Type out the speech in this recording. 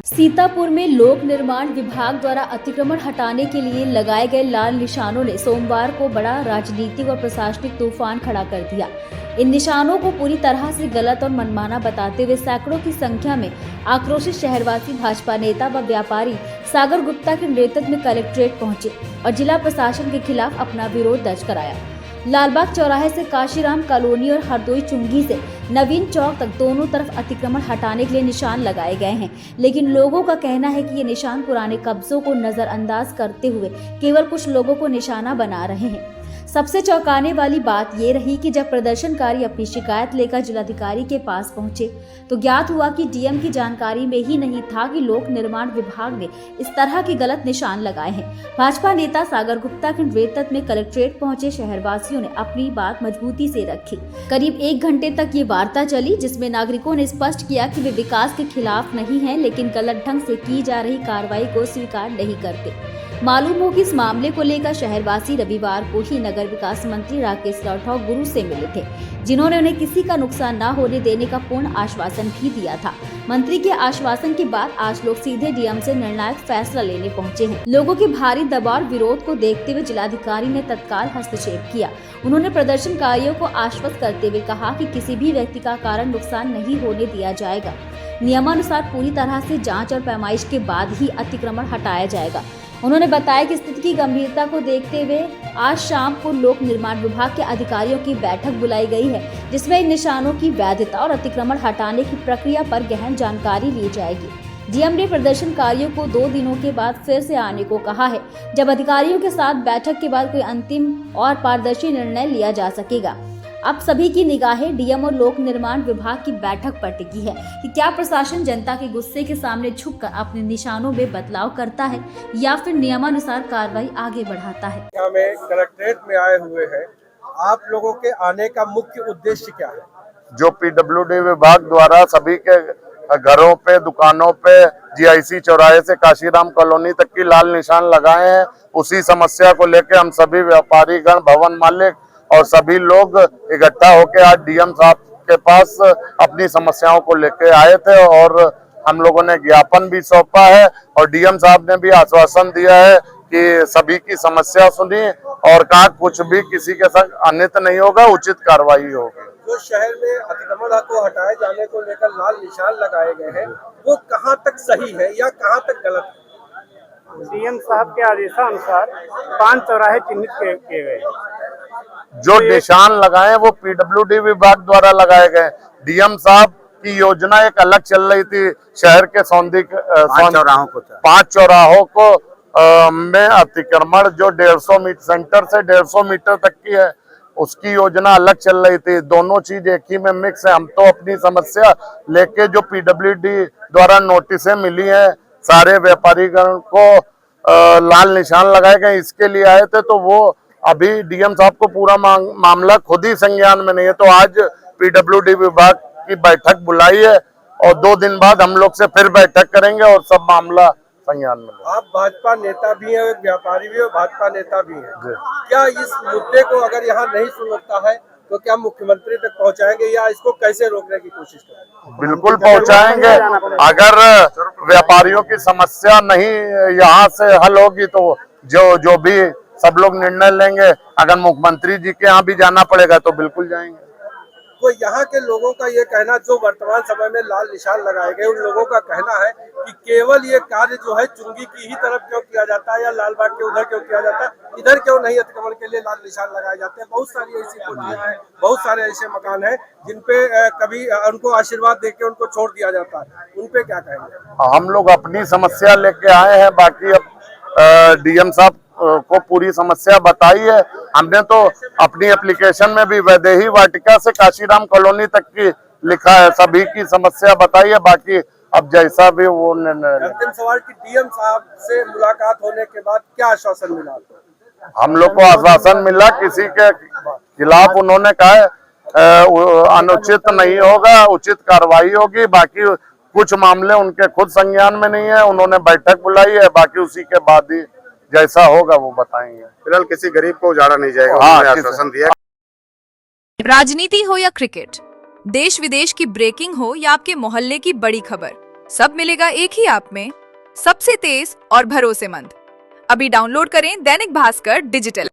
सीतापुर में लोक निर्माण विभाग द्वारा अतिक्रमण हटाने के लिए लगाए गए लाल निशानों ने सोमवार को बड़ा राजनीतिक और प्रशासनिक तूफान खड़ा कर दिया। इन निशानों को पूरी तरह से गलत और मनमाना बताते हुए सैकड़ों की संख्या में आक्रोशित शहरवासी भाजपा नेता व व्यापारी सागर गुप्ता के नेतृत्व में कलेक्ट्रेट पहुंचे और जिला प्रशासन के खिलाफ अपना विरोध दर्ज कराया। लालबाग चौराहे से काशीराम कॉलोनी और हरदोई चुंगी से नवीन चौक तक दोनों तरफ अतिक्रमण हटाने के लिए निशान लगाए गए हैं, लेकिन लोगों का कहना है कि ये निशान पुराने कब्जों को नजरअंदाज करते हुए केवल कुछ लोगों को निशाना बना रहे हैं। सबसे चौंकाने वाली बात ये रही कि जब प्रदर्शनकारी अपनी शिकायत लेकर जिलाधिकारी के पास पहुंचे तो ज्ञात हुआ कि डीएम की जानकारी में ही नहीं था कि लोक निर्माण विभाग ने इस तरह के गलत निशान लगाए हैं। भाजपा नेता सागर गुप्ता के नेतृत्व में कलेक्ट्रेट पहुंचे शहरवासियों ने अपनी बात मजबूती से रखी। करीब 1 घंटे तक ये वार्ता चली, जिसमें नागरिकों ने स्पष्ट किया कि वे विकास के खिलाफ नहीं हैं, लेकिन गलत ढंग से की जा रही कार्रवाई को स्वीकार नहीं करते। मालूम हो कि इस मामले को लेकर शहरवासी रविवार को ही नगर विकास मंत्री राकेश राठौर गुरु से मिले थे, जिन्होंने उन्हें किसी का नुकसान न होने देने का पूर्ण आश्वासन भी दिया था। मंत्री के आश्वासन के बाद आज लोग सीधे डीएम से निर्णायक फैसला लेने पहुंचे हैं। लोगों के भारी दबाव और विरोध को देखते हुए जिलाधिकारी ने तत्काल हस्तक्षेप किया। उन्होंने प्रदर्शनकारियों को आश्वस्त करते हुए कहा कि किसी भी व्यक्ति का कारण नुकसान नहीं होने दिया जाएगा। नियमानुसार पूरी तरह से जाँच और पैमाइश के बाद ही अतिक्रमण हटाया जाएगा। उन्होंने बताया कि स्थिति की गंभीरता को देखते हुए आज शाम को लोक निर्माण विभाग के अधिकारियों की बैठक बुलाई गई है, जिसमें इन निशानों की वैधता और अतिक्रमण हटाने की प्रक्रिया पर गहन जानकारी ली जाएगी। डीएम ने प्रदर्शनकारियों को 2 दिनों के बाद फिर से आने को कहा है, जब अधिकारियों के साथ बैठक के बाद कोई अंतिम और पारदर्शी निर्णय लिया जा सकेगा। अब सभी की निगाहें डीएम और लोक निर्माण विभाग की बैठक पर टिकी है कि क्या प्रशासन जनता के गुस्से के सामने झुककर अपने निशानों में बदलाव करता है या फिर नियमानुसार कार्रवाई आगे बढ़ाता है। में कलेक्ट्रेट में आए हुए हैं, आप लोगों के आने का मुख्य उद्देश्य क्या है? जो पीडब्ल्यूडी विभाग द्वारा सभी के घरों पे, दुकानों पे, जीआईसी चौराहे से काशीराम कॉलोनी तक की लाल निशान लगाए हैं, उसी समस्या को लेकर हम सभी व्यापारी गण, भवन मालिक और सभी लोग इकट्ठा होकर आज डीएम साहब के पास अपनी समस्याओं को लेकर आए थे और हम लोगों ने ज्ञापन भी सौंपा है और डीएम साहब ने भी आश्वासन दिया है कि सभी की समस्या सुनी और कहा कुछ भी किसी के साथ अनित नहीं होगा, उचित कार्रवाई होगी। जो शहर में अतिक्रमण को हटाए जाने को लेकर लाल निशान लगाए गए हैं, वो कहाँ तक सही है या कहाँ तक गलत है? डीएम साहब के आदेशानुसार 5 चौराहे चिन्हित किए गए। जो निशान लगाए वो पीडब्ल्यूडी विभाग द्वारा लगाए गए। डीएम साहब की योजना एक अलग चल रही थी, शहर के 5 चौराहों को में अतिक्रमण जो 150 मीटर सेंटर से 150 मीटर तक की है, उसकी योजना अलग चल रही थी। दोनों चीज एक ही में मिक्स है। हम तो अपनी समस्या लेके जो पीडब्ल्यूडी द्वारा नोटिसें मिली हैं सारे व्यापारीगण को लाल निशान लगाए गए, इसके लिए आए थे। तो वो अभी डीएम साहब को पूरा मामला खुद ही संज्ञान में नहीं है, तो आज पीडब्ल्यूडी विभाग की बैठक बुलाई है और 2 दिन बाद हम लोग से फिर बैठक करेंगे और सब मामला संज्ञान में। आप भाजपा नेता भी हैं, व्यापारी भी हो, भाजपा नेता भी हैं। क्या इस मुद्दे को अगर यहाँ नहीं सुलझता है तो क्या मुख्यमंत्री तक पहुँचाएंगे या इसको कैसे रोकने की कोशिश करेंगे? बिल्कुल पहुँचाएंगे। अगर व्यापारियों की समस्या नहीं यहाँ से हल होगी तो जो भी सब लोग निर्णय लेंगे। अगर मुख्यमंत्री जी के यहाँ भी जाना पड़ेगा तो बिल्कुल जाएंगे। तो यहाँ के लोगों का ये कहना, जो वर्तमान समय में लाल निशान लगाए गए, उन लोगों का कहना है कि केवल ये कार्य जो है चुंगी की ही तरफ क्यों किया जाता है या लालबाग के उधर क्यों किया जाता है, इधर क्यों नहीं अतिक्रमण के लिए लाल निशान लगाए जाते हैं। बहुत सारी ऐसी कोठियां हैं, बहुत सारे ऐसे मकान हैं जिनपे कभी उनको आशीर्वाद देके उनको छोड़ दिया जाता है, उन पे क्या कहेंगे? हम लोग अपनी समस्या लेके आए हैं, बाकी अब डीएम साहब को पूरी समस्या बताई है। हमने तो अपनी एप्लीकेशन में भी वैदेही वाटिका से काशीराम कॉलोनी तक की लिखा है, सभी की समस्या बताई है। बाकी अब जैसा भी वो अंतिम सवाल कि डीएम साहब से मुलाकात होने के बाद क्या आश्वासन मिला? हम लोग को आश्वासन मिला, किसी के खिलाफ उन्होंने कहा अनुचित नहीं होगा, उचित कार्रवाई होगी। बाकी कुछ मामले उनके खुद संज्ञान में नहीं है, उन्होंने बैठक बुलाई है, बाकी उसी के बाद ही जैसा होगा वो बताएंगे। फिलहाल किसी गरीब को उजाड़ा नहीं जाएगा, आश्वासन दिया। राजनीति हो या क्रिकेट, देश विदेश की ब्रेकिंग हो या आपके मोहल्ले की बड़ी खबर, सब मिलेगा एक ही ऐप में, सबसे तेज और भरोसेमंद। अभी डाउनलोड करें दैनिक भास्कर डिजिटल।